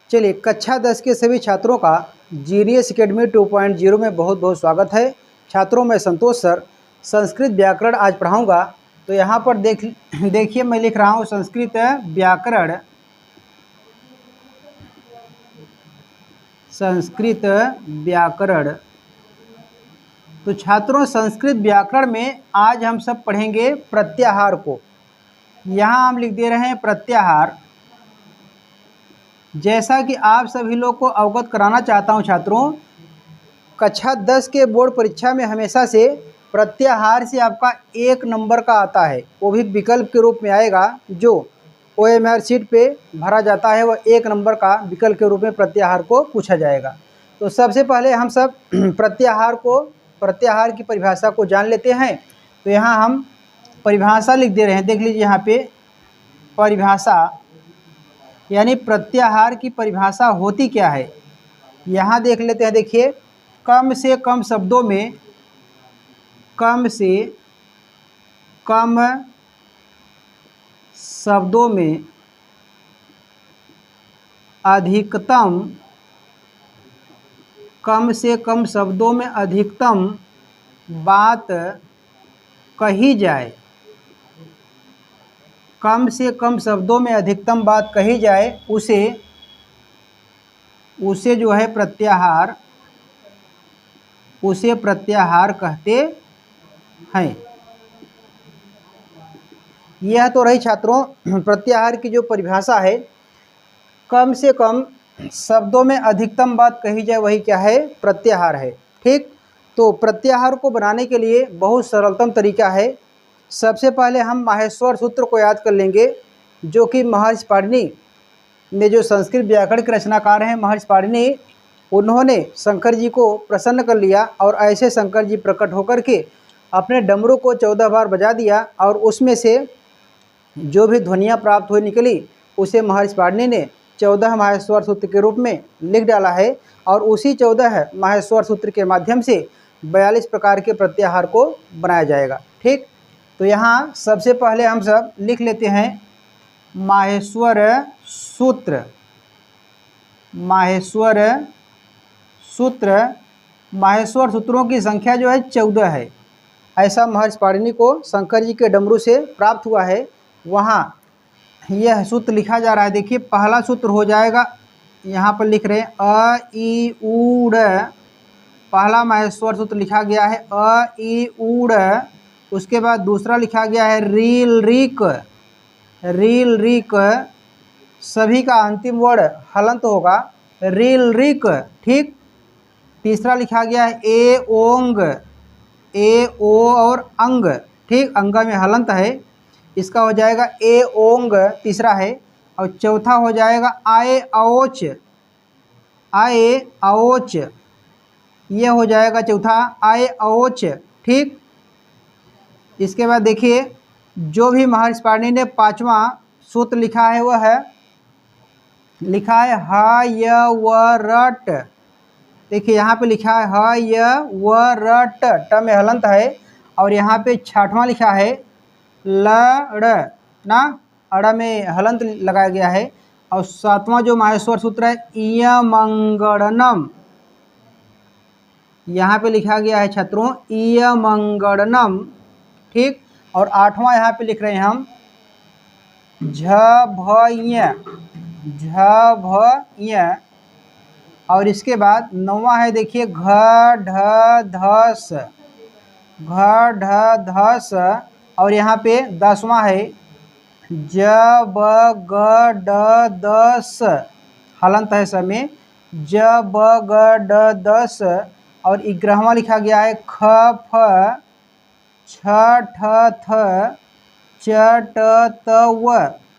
चलिए, कक्षा 10 के सभी छात्रों का जीनियस एकेडमी 2.0 में बहुत बहुत स्वागत है। छात्रों, मैं संतोष सर संस्कृत व्याकरण आज पढ़ाऊंगा। तो यहाँ पर देखिए मैं लिख रहा हूँ संस्कृत व्याकरण। संस्कृत व्याकरण। तो छात्रों, संस्कृत व्याकरण में आज हम सब पढ़ेंगे प्रत्याहार को। यहाँ हम लिख दे रहे हैं प्रत्याहार। जैसा कि आप सभी लोग को अवगत कराना चाहता हूँ छात्रों, कक्षा 10 के बोर्ड परीक्षा में हमेशा से प्रत्याहार से आपका 1 नंबर का आता है, वो भी विकल्प के रूप में आएगा। जो OMR सीट पे भरा जाता है वह 1 नंबर का विकल्प के रूप में प्रत्याहार को पूछा जाएगा। तो सबसे पहले हम सब प्रत्याहार की परिभाषा को जान लेते हैं। तो यहाँ हम परिभाषा लिख दे रहे हैं। देख लीजिए यहाँ पे परिभाषा, यानी प्रत्याहार की परिभाषा होती क्या है, यहाँ देख लेते हैं। देखिए, कम से कम शब्दों में, कम से कम शब्दों में अधिकतम, कम से कम शब्दों में अधिकतम बात कही जाए, कम से कम शब्दों में अधिकतम बात कही जाए, उसे जो है प्रत्याहार, उसे प्रत्याहार कहते हैं। यह तो रही छात्रों प्रत्याहार की जो परिभाषा है। कम से कम शब्दों में अधिकतम बात कही जाए वही क्या है, प्रत्याहार है। ठीक, तो प्रत्याहार को बनाने के लिए बहुत सरलतम तरीका है। सबसे पहले हम माहेश्वर सूत्र को याद कर लेंगे, जो कि महर्षि पाणिनि ने, जो संस्कृत व्याकरण के रचनाकार हैं महर्षि पाणिनि, उन्होंने शंकर जी को प्रसन्न कर लिया और ऐसे शंकर जी प्रकट होकर के अपने डमरू को 14 बार बजा दिया और उसमें से जो भी ध्वनियाँ प्राप्त हुई निकली उसे महर्षि पाणिनि ने 14 माहेश्वर सूत्र के रूप में लिख डाला है। और उसी 14 माहेश्वर सूत्र के माध्यम से 42 प्रकार के प्रत्याहार को बनाया जाएगा। ठीक, तो यहाँ सबसे पहले हम सब लिख लेते हैं माहेश्वर सूत्र। माहेश्वर सूत्र, माहेश्वर सूत्रों की संख्या जो है 14 है। ऐसा महर्षि पाणिनि को शंकर जी के डमरू से प्राप्त हुआ है। वहाँ यह सूत्र लिखा जा रहा है। देखिए, पहला सूत्र हो जाएगा, यहाँ पर लिख रहे हैं अ ई ऊड़। पहला माहेश्वर सूत्र लिखा गया है अ ई ऊड़। उसके बाद दूसरा लिखा गया है रील रिक। रील रिक, सभी का अंतिम वर्ण हलंत होगा, रील रिक। ठीक, तीसरा लिखा गया है ए ओंग। ए ओ और अंग, ठीक, अंग में हलंत है, इसका हो जाएगा ए ओंग, तीसरा है। और चौथा हो जाएगा आए औच। आए औच, ये हो जाएगा चौथा, आए औच। ठीक, इसके बाद देखिए, जो भी महर्षि पाणिनि ने 5वां सूत्र लिखा है वह है, लिखा है ह य व रट। देखिए यहाँ पे लिखा है ह य व रट, ट में हलंत है। और यहाँ पे 6वां लिखा है ल ड़ ना, अड़ में हलंत लगाया गया है। और 7वां जो माहेश्वर सूत्र है इयमंगड़नम, यहाँ पे लिखा गया है छात्रों इयमंगड़नम। ठीक, और 8वां यहाँ पे लिख रहे हैं हम झ भ य। और इसके बाद 9वां है, देखिए घ ढ धस, घ ढ धस। और यहाँ पे 10वां है ज ब ग ड दस, हलंत है समय, ज ब ग ड दस। और 11वां लिखा गया है ख फ छ ठ थ च ट त व।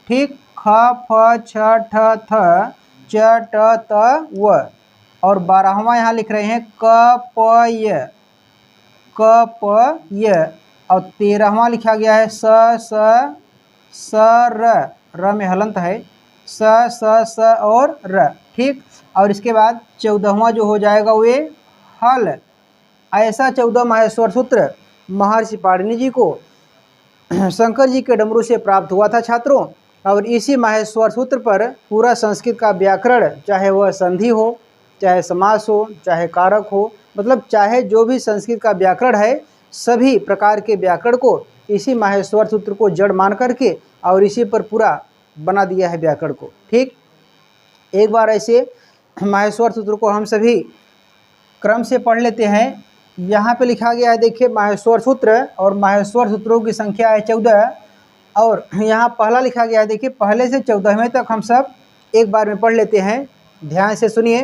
ठीक, ख फ छ ठ थ च ट त व। और 12वां यहाँ लिख रहे हैं क प य, क प य। और 13वां लिखा गया है स र में हलंत है, स और र। ठीक, और इसके बाद 14वां जो हो जाएगा वे हल। ऐसा 14 माहेश्वर सूत्र महर्षि पाणिनि जी को शंकर जी के डमरू से प्राप्त हुआ था छात्रों। और इसी माहेश्वर सूत्र पर पूरा संस्कृत का व्याकरण, चाहे वह संधि हो, चाहे समास हो, चाहे कारक हो, मतलब चाहे जो भी संस्कृत का व्याकरण है, सभी प्रकार के व्याकरण को इसी माहेश्वर सूत्र को जड़ मान करके और इसी पर पूरा बना दिया है व्याकरण को। ठीक, एक बार ऐसे माहेश्वर सूत्र को हम सभी क्रम से पढ़ लेते हैं। यहाँ पे लिखा गया है, देखिए माहेश्वर सूत्र, और माहेश्वर सूत्रों की संख्या है 14, और यहाँ पहला लिखा गया है, देखिए पहले से 14वें तक हम सब एक बार में पढ़ लेते हैं, ध्यान से सुनिए।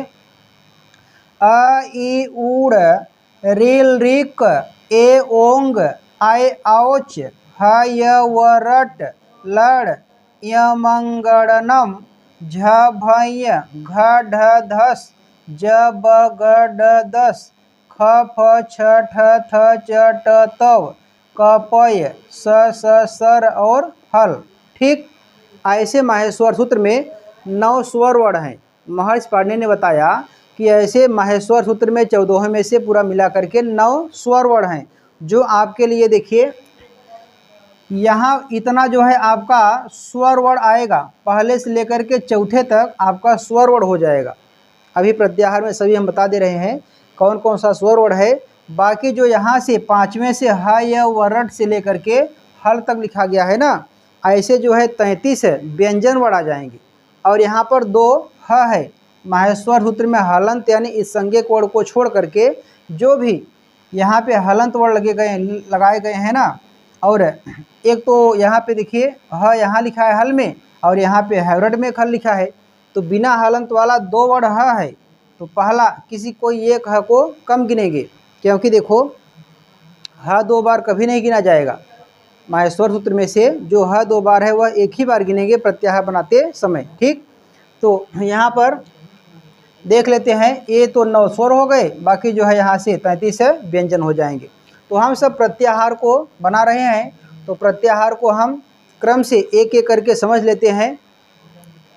अ ई ऊड़ रील रिक ए ओंग आय औच ह य व रट लड़ य मंगड़नम झ भय घ ढ धस ज ब ग ड दस ख फ छ ठ थ च ट तव कपय स स सर और हल। ठीक, ऐसे माहेश्वर सूत्र में 9 स्वर वर्ण हैं। महर्षि पाणिनि ने बताया कि ऐसे माहेश्वर सूत्र में 14 में से पूरा मिला करके 9 स्वर वर्ण हैं, जो आपके लिए देखिए यहाँ इतना जो है आपका स्वर वर्ण आएगा, पहले से लेकर के चौथे तक आपका स्वर वर्ण हो जाएगा। अभी प्रत्याहार में सभी हम बता दे रहे हैं कौन कौन सा स्वर वर्ण है। बाकी जो यहाँ से 5वें से ह य व रट से लेकर के हल तक लिखा गया है ना, ऐसे जो है 33 व्यंजन वर्ण आ जाएंगे। और यहाँ पर 2 ह है, माहेश्वर सूत्र में हलंत यानी इस संज्ञक वर्ण को छोड़ करके जो भी यहाँ पे हलंत वर्ण लगाए गए हैं ना, और एक तो यहाँ पे देखिए ह यहाँ लिखा है हल में, और यहाँ पे हैरड में हल लिखा है, तो बिना हलंत वाला 2 वर्ण ह है, तो पहला किसी कोई एक ह को कम गिनेंगे, क्योंकि देखो ह 2 बार कभी नहीं गिना जाएगा। माहेश्वर सूत्र में से जो ह 2 बार है वह एक ही बार गिनेंगे प्रत्याहार बनाते समय। ठीक, तो यहाँ पर देख लेते हैं, ये तो 9 स्वर हो गए, बाकी जो है यहाँ से 33 व्यंजन हो जाएंगे। तो हम सब प्रत्याहार को बना रहे हैं, तो प्रत्याहार को हम क्रम से एक एक करके समझ लेते हैं।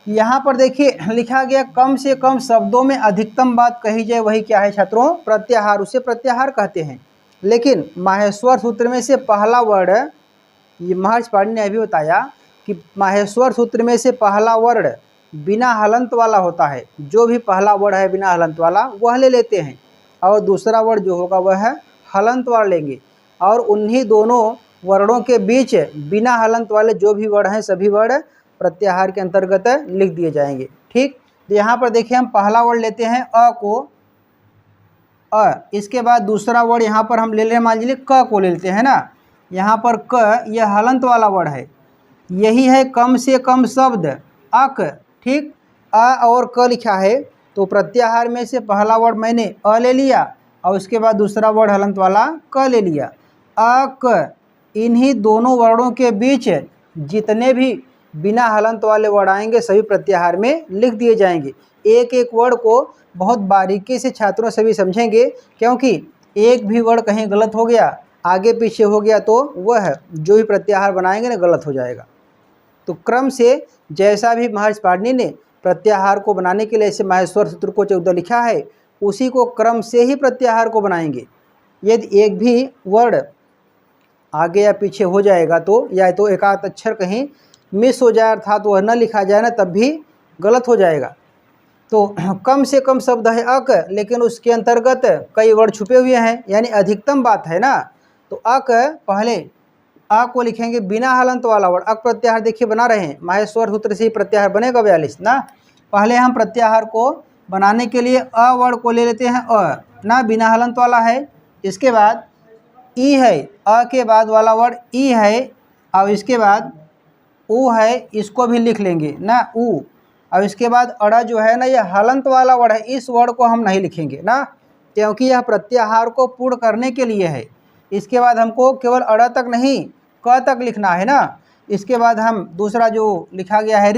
यहाँ पर देखिए लिखा गया कम से कम शब्दों में अधिकतम बात कही जाए, वही क्या है छात्रों? प्रत्याहार, उसे प्रत्याहार कहते हैं। लेकिन माहेश्वर सूत्र में से पहला वर्ण, ये महर्षि पाणिनि ने अभी बताया कि माहेश्वर सूत्र में से पहला वर्ण बिना हलंत वाला होता है। जो भी पहला वर्ण है बिना हलंत वाला वह ले लेते हैं, और दूसरा वर्ण जो होगा वह है हलंत वाला लेंगे, और उन्हीं दोनों वर्णों के बीच बिना हलंत वाले जो भी वर्ण हैं सभी वर्ण प्रत्याहार के अंतर्गत लिख दिए जाएंगे। ठीक, तो यहाँ पर देखिए हम पहला वर्ण लेते हैं अ को, अ, इसके बाद दूसरा वर्ण यहाँ पर हम ले लें, मान लीजिए क को ले लेते हैं ना। यहाँ पर क यह हलंत वाला वर्ण है, यही है कम से कम शब्द अक। ठीक, अ और क लिखा है, तो प्रत्याहार में से पहला वर्ण मैंने अ ले लिया, और उसके बाद दूसरा वर्ण हलंत वाला क ले लिया। अक, इन्हीं दोनों वर्णों के बीच जितने भी बिना हलंत वाले वर्ण आएंगे सभी प्रत्याहार में लिख दिए जाएंगे। एक एक वर्ण को बहुत बारीकी से छात्रों सभी समझेंगे, क्योंकि एक भी वर्ण कहीं गलत हो गया, आगे पीछे हो गया, तो वह जो भी प्रत्याहार बनाएंगे ना गलत हो जाएगा। तो क्रम से जैसा भी महर्षि पाणिनि ने प्रत्याहार को बनाने के लिए ऐसे माहेश्वर सूत्र को 14 लिखा है, उसी को क्रम से ही प्रत्याहार को बनाएंगे। यदि एक भी वर्ण आगे या पीछे हो जाएगा, तो या तो एक आध अक्षर कहीं मिस हो जाए अर्थात वह न लिखा जाए ना, तब भी गलत हो जाएगा। तो कम से कम शब्द है अक, लेकिन उसके अंतर्गत कई वर्ण छुपे हुए हैं, यानी अधिकतम बात है ना। तो अक, पहले अ को लिखेंगे बिना हलंत वाला वर्ण। अक प्रत्याहार देखिए बना रहे हैं, माहेश्वर सूत्र से ही प्रत्याहार बनेगा 42 ना। पहले हम प्रत्याहार को बनाने के लिए अ वर्ण को ले लेते हैं, अ ना बिना हलंत वाला है। इसके बाद ई है, अ के बाद वाला वर्ण ई है, और इसके बाद ऊ है, इसको भी लिख लेंगे ना ऊ। और इसके बाद अड़ा जो है ना, यह हलंत वाला वर्ण है, इस वर्ण को हम नहीं लिखेंगे ना, क्योंकि यह प्रत्याहार को पूर्ण करने के लिए है। इसके बाद हमको केवल अड़ा तक नहीं क तक लिखना है ना। इसके बाद हम दूसरा जो लिखा गया है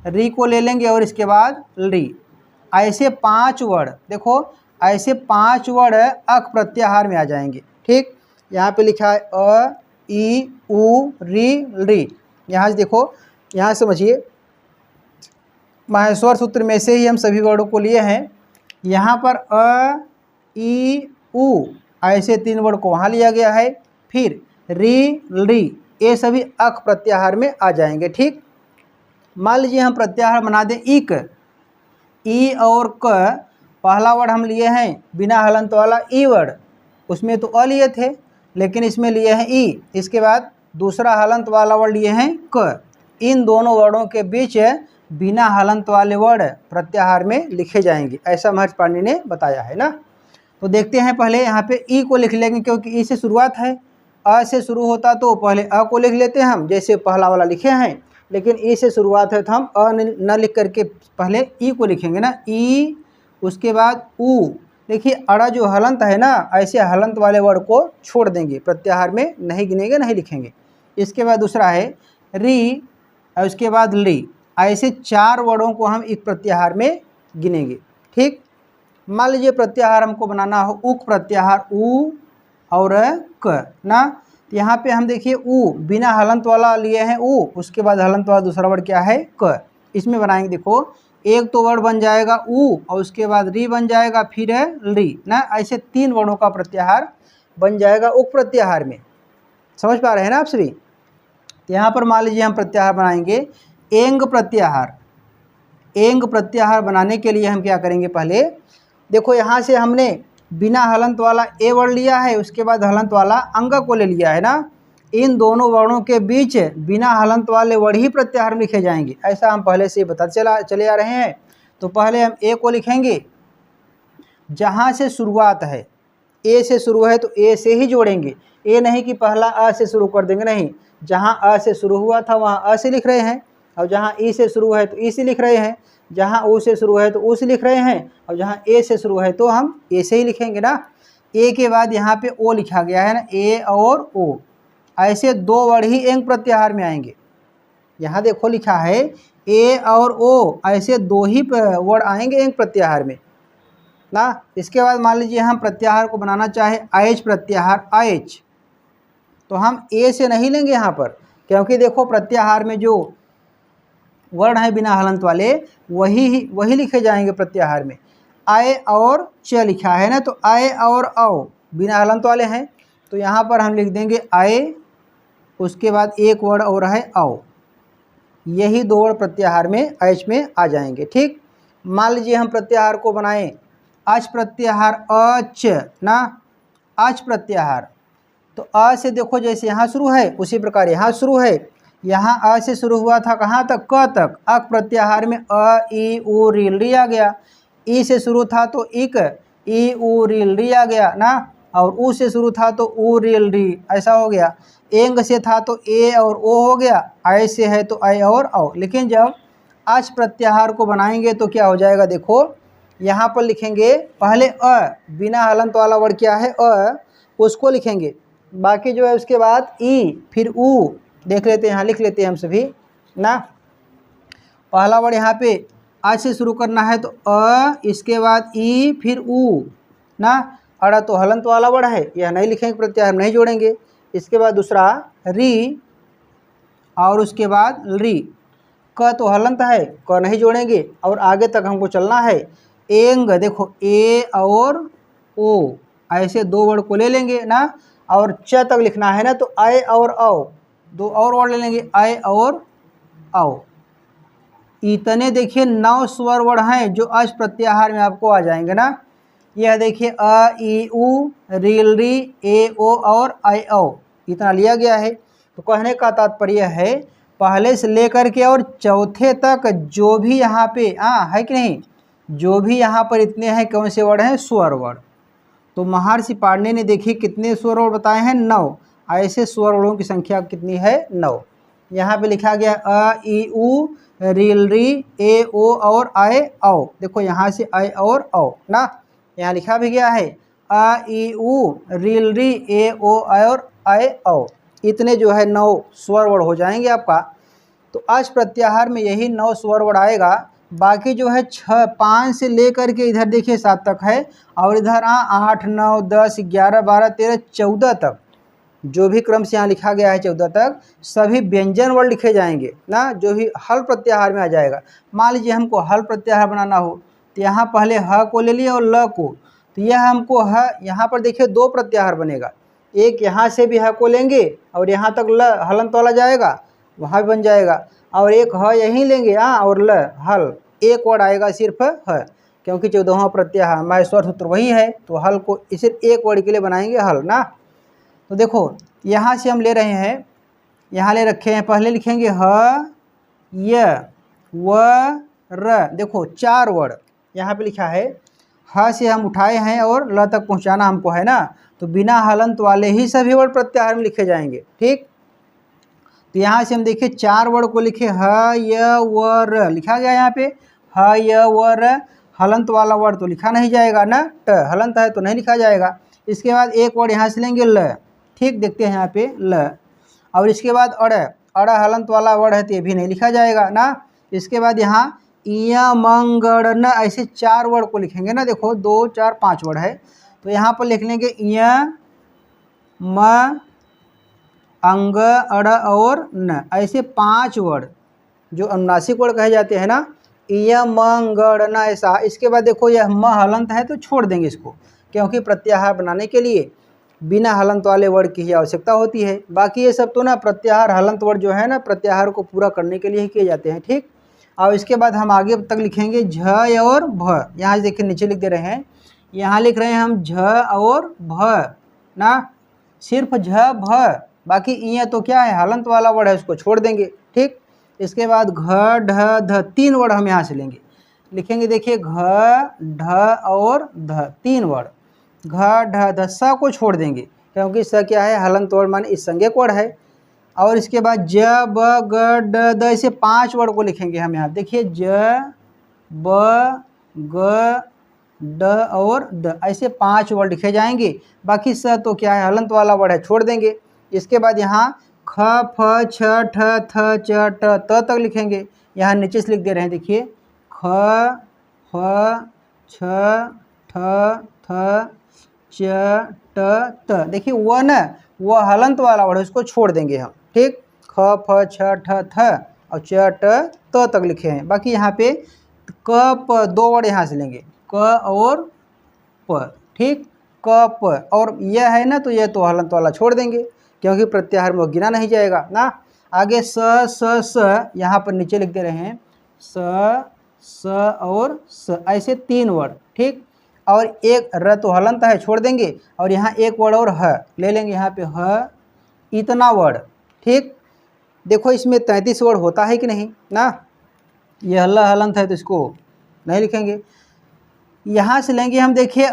री को ले लेंगे, और इसके बाद री। ऐसे 5 वर्ण, देखो ऐसे 5 वर्ण अक प्रत्याहार में आ जाएंगे। ठीक, यहाँ पे लिखा है अ ई उ री। यहाँ से देखो, यहाँ समझिए माहेश्वर सूत्र में से ही हम सभी वर्णों को लिए हैं। यहाँ पर अ ई उ ऐसे 3 वर्ण को वहाँ लिया गया है, फिर री, ये सभी अक प्रत्याहार में आ जाएंगे। ठीक, मान लीजिए हम प्रत्याहार बना दें इक, ई और क, पहला वर्ड हम लिए हैं बिना हलंत वाला ई वर्ड, उसमें तो अ लिए थे, लेकिन इसमें लिए हैं ई। इसके बाद दूसरा हलंत वाला वर्ड लिए हैं क। इन दोनों वर्डों के बीच बिना हलंत वाले वर्ड प्रत्याहार में लिखे जाएंगे, ऐसा महर्षि पाणिनि ने बताया है ना। तो देखते हैं, पहले यहाँ पे ई को लिख लेंगे क्योंकि ई से शुरुआत है, अ से शुरू होता तो पहले अ को लिख लेते हैं हम, जैसे पहला वाला लिखे हैं, लेकिन ई से शुरुआत है तो हम अ न लिख करके पहले ई को लिखेंगे ना, ई, उसके बाद ऊ। देखिए अड़ा जो हलंत है ना, ऐसे हलंत वाले वर्ड को छोड़ देंगे, प्रत्याहार में नहीं गिनेंगे, नहीं लिखेंगे। इसके बाद दूसरा है री, और उसके बाद ली, ऐसे 4 वर्डों को हम एक प्रत्याहार में गिनेंगे। ठीक, मान लीजिए प्रत्याहार हमको बनाना हो उक प्रत्याहार, ऊ और क ना। तो यहाँ पे हम देखिए ऊ बिना हलंत वाला लिए हैं ऊ, उसके बाद हलंत वाला दूसरा वर्ड क्या है क। इसमें बनाएंगे, देखो एक तो वर्ड बन जाएगा ऊ और उसके बाद री बन जाएगा, फिर है ली ना, ऐसे 3 वर्डों का प्रत्याहार बन जाएगा उक प्रत्याहार में। समझ पा रहे हैं ना आप सभी। यहाँ पर मान लीजिए हम प्रत्याहार बनाएंगे एंग प्रत्याहार। एंग प्रत्याहार बनाने के लिए हम क्या करेंगे, पहले देखो यहाँ से हमने बिना हलंत वाला ए वर्ड लिया है, उसके बाद हलंत वाला अंग को ले लिया है ना। इन दोनों वर्णों के बीच बिना हलंत वाले वर्ड ही प्रत्याहार में लिखे जाएंगे, ऐसा हम पहले से बताते चले आ रहे हैं। तो पहले हम ए को लिखेंगे, जहाँ से शुरुआत है, ए से शुरू है तो ए से ही जोड़ेंगे, ए नहीं कि पहला अ से शुरू कर देंगे, नहीं, जहाँ अ से शुरू हुआ था वहाँ अ से लिख रहे हैं, और जहाँ ई से शुरू है तो ई से लिख रहे हैं, जहाँ ऊ से शुरू है तो ऊ से लिख रहे हैं, और जहाँ ए से शुरू है तो हम ए से ही लिखेंगे ना। ए के बाद यहाँ पे ओ लिखा गया है ना, ए और ओ, ऐसे 2 वर्ड ही एंग प्रत्याहार में आएंगे। यहाँ देखो लिखा है ए और ओ, ऐसे 2 ही वर्ड आएंगे एंग प्रत्याहार में ना। इसके बाद मान लीजिए हम प्रत्याहार को बनाना चाहे आएच प्रत्याहार, आएच, तो हम ए से नहीं लेंगे यहाँ पर, क्योंकि देखो प्रत्याहार में जो वर्ड है बिना हलंत वाले वही लिखे जाएंगे प्रत्याहार में। आए और च लिखा है ना, तो आए और आओ बिना हलंत वाले हैं, तो यहाँ पर हम लिख देंगे आए, उसके बाद एक वर्ड और है आओ, यही 2 वर्ड प्रत्याहार में एच में आ जाएंगे। ठीक, मान लीजिए हम प्रत्याहार को बनाएं अच प्रत्याहार, अच ना, अच प्रत्याहार, तो अ से देखो जैसे यहाँ शुरू है उसी प्रकार यहाँ शुरू है। यहाँ अ से शुरू हुआ था कहाँ तक, क तक, अक प्रत्याहार में अ ई उ रील री आ गया। ई से शुरू था तो इक, ई उ रील री आ गया ना, और ऊ से शुरू था तो ऊ रील री, ऐसा हो गया। एंग से था तो ए और ओ हो गया, आय से है तो आय और आओ। लेकिन जब अच प्रत्याहार को बनाएंगे तो क्या हो जाएगा, देखो यहाँ पर लिखेंगे पहले अ, बिना हलंत वाला वर्ड क्या है अ, उसको लिखेंगे, बाकी जो है उसके बाद ई फिर ऊ। देख लेते हैं, यहाँ लिख लेते हैं हम सभी ना। पहला वर्ड यहाँ पे आज से शुरू करना है तो अ, इसके बाद ई फिर ऊ ना। अड़ा तो हलंत वाला वर्ड है, यह नहीं लिखेंगे, प्रत्याहार नहीं जोड़ेंगे। इसके बाद दूसरा री, और उसके बाद री, क तो हलंत है, क नहीं जोड़ेंगे, और आगे तक हमको चलना है। एंग, देखो ए और ओ, ऐसे 2 वर्ड को ले लेंगे ना, और च तक लिखना है ना, तो आए और आओ, 2 और वर्ड ले लेंगे, आए और आओ। इतने देखिए 9 स्वर वर्ड हैं जो अच प्रत्याहार में आपको आ जाएंगे ना। यह देखिए अ ई उ रील री ए ओ और आई औ, इतना लिया गया है। तो कहने का तात्पर्य है पहले से लेकर के और चौथे तक जो भी यहाँ पे है कि नहीं, जो भी यहाँ पर इतने हैं कौन से वर्ड हैं, स्वर वर्ड। तो महर्षि पाणिनि ने देखिए कितने स्वर वर्ड बताए हैं, 9। ऐसे स्वर वर्डों की संख्या कितनी है, 9। यहाँ पे लिखा गया अ ई उ रील री ए ओ और आए आओ, देखो यहाँ से आए और आओ ना, यहाँ लिखा भी गया है अ ई उ रील री ए ओ और आए आओ। इतने जो है 9 स्वर वर्ड हो जाएंगे आपका। तो अच प्रत्याहार में यही 9 स्वर वर्ड आएगा, बाकी जो है 5 से लेकर के इधर देखिए 7 तक है, और इधर 8 9 10 11 12 13 14 तक, जो भी क्रम से यहाँ लिखा गया है 14 तक सभी व्यंजन वर्ड लिखे जाएंगे ना, जो भी हल प्रत्याहार में आ जाएगा। मान लीजिए हमको हल प्रत्याहार बनाना हो तो यहाँ पहले ह को ले लिया और ल को, तो यह हमको ह, यहाँ पर देखिए 2 प्रत्याहार बनेगा, एक यहाँ से भी ह को लेंगे और यहाँ तक ल हलंत वाला जाएगा, वहाँ भी बन जाएगा, और एक ह यहीं लेंगे और ल हल, एक वर्ड आएगा सिर्फ ह, क्योंकि 14वां प्रत्याहार माहेश्वर सूत्र वही है, तो हल को सिर्फ एक वर्ड के लिए बनाएंगे हल ना। तो देखो यहाँ से हम ले रहे हैं, यहाँ ले रखे हैं, पहले लिखेंगे ह य व र, देखो 4 वर्ड यहाँ पे लिखा है, ह से हम उठाए हैं और ल तक पहुँचाना हमको है ना, तो बिना हलंत वाले ही सभी वर्ड प्रत्याहार में लिखे जाएंगे। ठीक, तो यहाँ से हम देखिए 4 वर्ड को लिखे ह य व र, लिखा गया यहाँ पे ह य व र, हलंत वाला वर्ड तो लिखा नहीं जाएगा ना, ट हलंत है तो नहीं लिखा जाएगा। इसके बाद एक वर्ड यहाँ से लेंगे ल, ठीक, देखते हैं यहाँ पे ल, और इसके बाद अड़, अड़ हलंत वाला वर्ड है तो ये भी नहीं लिखा जाएगा ना। इसके बाद यहाँ इया मंगड़ न, ऐसे 4 वर्ड को लिखेंगे ना, देखो 2 4 5 वर्ड है, तो यहाँ पर लिख लेंगे इया म अंग अड़ और न, ऐसे 5 वर्ड जो अनुनासिक वर्ड कहे जाते हैं ना, इया मंगड़ न ऐसा। इसके बाद देखो यह म हलंत है तो छोड़ देंगे इसको, क्योंकि प्रत्याहार बनाने के लिए बिना हलंत वाले वर्ड की ही आवश्यकता होती है। बाकी ये सब तो ना प्रत्याहार हलंत वर्ड जो है ना, प्रत्याहार को पूरा करने के लिए ही किए जाते हैं। ठीक, और इसके बाद हम आगे तक लिखेंगे झ और भ, यहाँ देखिए नीचे लिख दे रहे हैं, यहाँ लिख रहे हैं हम झ और भ ना, सिर्फ झ भ, बाकी इया तो क्या है हलंत वाला वर्ड है, उसको छोड़ देंगे। ठीक, इसके बाद घ ढ ध, 3 वर्ड हम यहाँ से लेंगे, लिखेंगे देखिए घ ढ और ध, 3 वर्ड, घ ढ ध, स को छोड़ देंगे क्योंकि स क्या है हलंत वर्ड माने इस संज्ञक वर्ड है। और इसके बाद ज ब ग ड द, ऐसे 5 वर्ड को लिखेंगे हम यहाँ, देखिए ज ब ग ड और द, ऐसे 5 वर्ड लिखे जाएंगे। बाकी स तो क्या है हलंत वाला वर्ड है, छोड़ देंगे। इसके बाद यहाँ ख फ छ ठ थ च ट त तक लिखेंगे, यहाँ नीचे से लिख दे रहे हैं, देखिए ख फ छ ठ थ च ट त, देखिए व न, वो हलंत वाला वर्ड है, उसको छोड़ देंगे हम। ठीक, ख फ छ ठ थ और च ट त तक लिखे हैं। बाकी यहाँ पे क प 2 वर्ड यहाँ से लेंगे, क और प। ठीक, क प, और यह है ना तो यह तो हलंत वाला छोड़ देंगे क्योंकि प्रत्याहार में गिना नहीं जाएगा ना। आगे स स स, यहाँ पर नीचे लिख दे रहे हैं स स और स, ऐसे 3 वर्ड। ठीक, और एक र तो हलंत है, छोड़ देंगे, और यहाँ एक वर्ड और ह ले लेंगे, यहाँ पे ह, इतना वर्ड। ठीक, देखो इसमें 33 वर्ड होता है कि नहीं ना, यह ल हलंत है तो इसको नहीं लिखेंगे। यहाँ से लेंगे हम, देखिए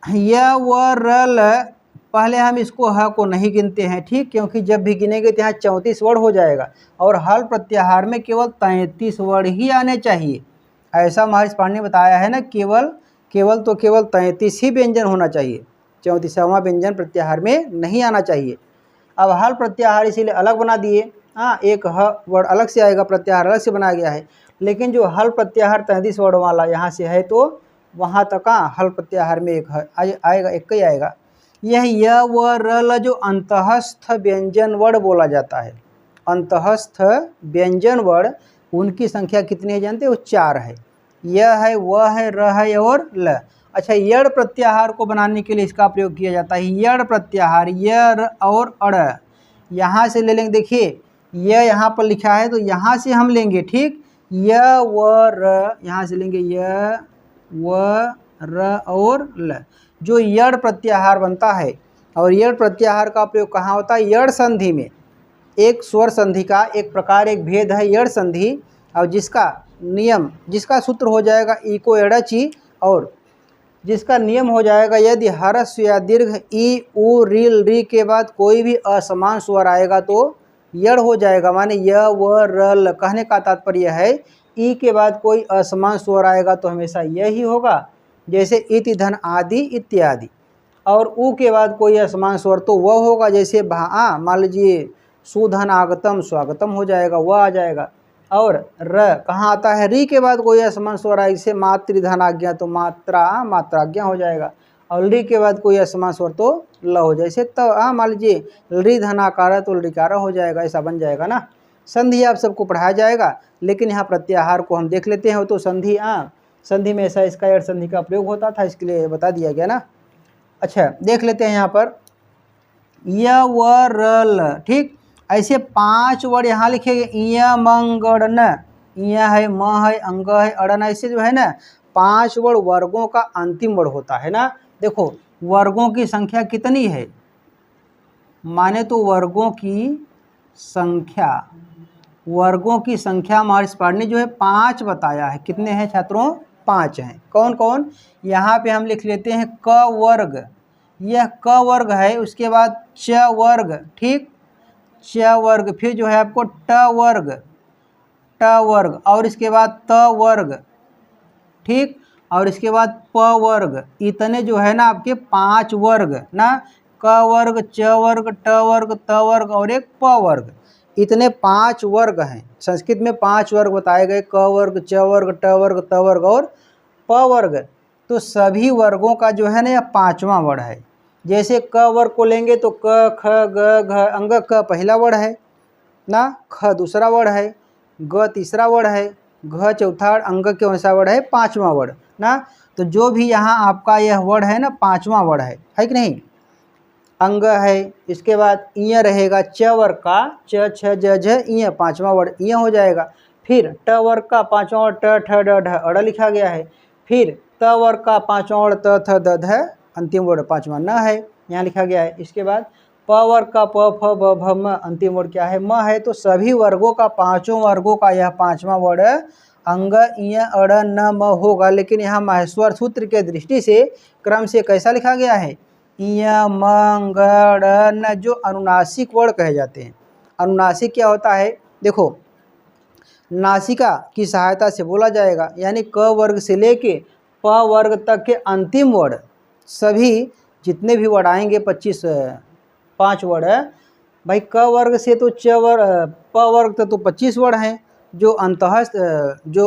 य व र ल, पहले हम इसको ह को नहीं गिनते हैं। ठीक, क्योंकि जब भी गिनेंगे तो यहाँ 34 वर्ड हो जाएगा, और हल प्रत्याहार में केवल 33 वर्ड ही आने चाहिए, ऐसा महर्षि पाणिनि ने बताया है ना। केवल 33 ही व्यंजन होना चाहिए, 34वां व्यंजन प्रत्याहार में नहीं आना चाहिए। अब हल प्रत्याहार इसीलिए अलग बना दिए, एक ह वर्ड अलग से आएगा, प्रत्याहार अलग से बनाया गया है, लेकिन जो हल प्रत्याहार 33 वर्ड वाला यहाँ से है तो वहाँ तक हल प्रत्याहार में एक आएगा, एक ही आएगा। यह य व र ल जो अंतःस्थ व्यंजन वर्ड बोला जाता है, अंतःस्थ व्यंजन वर्ड, उनकी संख्या कितनी है जानते हो? 4 है। यह है, वह है, र है और ल। अच्छा, यड़ प्रत्याहार को बनाने के लिए इसका प्रयोग किया जाता है, यड़ प्रत्याहार, य और अड़, यहाँ से ले लेंगे। देखिए यह यहाँ पर लिखा है तो यहाँ से हम लेंगे। ठीक, य व र, यहाँ से लेंगे य व र और ल, जो यड़ प्रत्याहार बनता है। और यड़ प्रत्याहार का प्रयोग कहाँ होता है? यड़ संधि में। एक स्वर संधि का एक प्रकार, एक भेद है यड़ संधि, और जिसका सूत्र हो जाएगा इको एड़ची, और जिसका नियम हो जाएगा यदि ह्रस्व या दीर्घ ई उ रील री के बाद कोई भी असमान स्वर आएगा तो यड़ हो जाएगा, माने य व र ल। कहने का तात्पर्य है ई के बाद कोई असमान स्वर आएगा तो हमेशा यही होगा, जैसे इति धन आदि इत्यादि। और उ के बाद कोई असमान स्वर तो वह होगा, जैसे मान लीजिए सुधन आगतम, स्वागतम हो जाएगा, वह आ जाएगा। और र कहाँ आता है? री के बाद कोई असमान स्वर आए, जैसे मातृधन आज्ञा तो मात्राज्ञा हो जाएगा। और ली के बाद कोई असमान स्वर तो ल हो जाए, जैसे तो मान लीजिए ली धनाकार तो लिकारा हो जाएगा, ऐसा बन जाएगा ना। संधि आप सबको पढ़ाया जाएगा, लेकिन यहाँ प्रत्याहार को हम देख लेते हैं। तो संधि में ऐसा इसका यड़ संधि का प्रयोग होता था, इसके लिए बता दिया गया ना। अच्छा, देख लेते हैं यहाँ पर य व र ल। ठीक, ऐसे 5 वर्ड यहाँ लिखेंगे, इय मंगड़न, इय है, म है, अंग है, अड़न, ऐसे जो है ना 5 वर्ड वर्गों का अंतिम वर्ड होता है ना। देखो वर्गों की संख्या कितनी है, माने तो वर्गों की संख्या, वर्गों की संख्या हमारे स्पार्ट ने जो है 5 बताया है। कितने हैं छात्रों, 5 हैं। कौन कौन, यहाँ पे हम लिख लेते हैं क वर्ग, यह क वर्ग है, उसके बाद च वर्ग, ठीक, च वर्ग, फिर जो है आपको ट वर्ग, ट वर्ग, और इसके बाद त वर्ग, ठीक, और इसके बाद प वर्ग। इतने जो है ना आपके 5 वर्ग ना, क वर्ग, च वर्ग, ट वर्ग, त वर्ग और एक प वर्ग, इतने 5 वर्ग हैं। संस्कृत में 5 वर्ग बताए गए, क वर्ग, च वर्ग, ट वर्ग, त वर्ग और प वर्ग। तो सभी वर्गों का जो है ना यह 5वां वर्ड है। जैसे क वर्ग को लेंगे तो क, ख, ग, घ, अंग, क पहला वर्ड है ना, ख दूसरा वर्ड है, ग तीसरा वर्ड है, घ चौथा, अंग के कौन वर्ड है, 5वां वर्ड ना। तो जो भी यहाँ आपका यह वर्ड है ना 5वां वर्ड है कि नहीं, अंग है, इसके बाद इय रहेगा, च वर्ग का च, छ, ज, झ, इय 5वां वर्ड इय हो जाएगा। फिर ट वर्ग का 5वां वर्ड ट, ठ, ड, ढ, अड़ लिखा गया है। फिर त वर्ग का 5वां वर्ड त, थ, द, ध, अंतिम वर्ड 5वां न है, यहाँ लिखा गया है। इसके बाद प वर्ग का प, फ, ब, भ, म, अंतिम वर्ड क्या है, म है। तो सभी वर्गों का, 5 वर्गों का यह 5वां वर्ड अंग, इय, अड़, न, म होगा। लेकिन यहाँ माहेश्वर सूत्र के दृष्टि से क्रम से कैसा लिखा गया है, इय मंगड़न, जो अनुनासिक वर्ड कहे जाते हैं। अनुनासिक क्या होता है, देखो नासिका की सहायता से बोला जाएगा, यानी क वर्ग से लेके प वर्ग तक के अंतिम वर्ड, सभी जितने भी वर्ड आएंगे 5 वर्ड है भाई। क वर्ग से तो प वर्ग तक तो 25 वर्ड हैं जो अंतः जो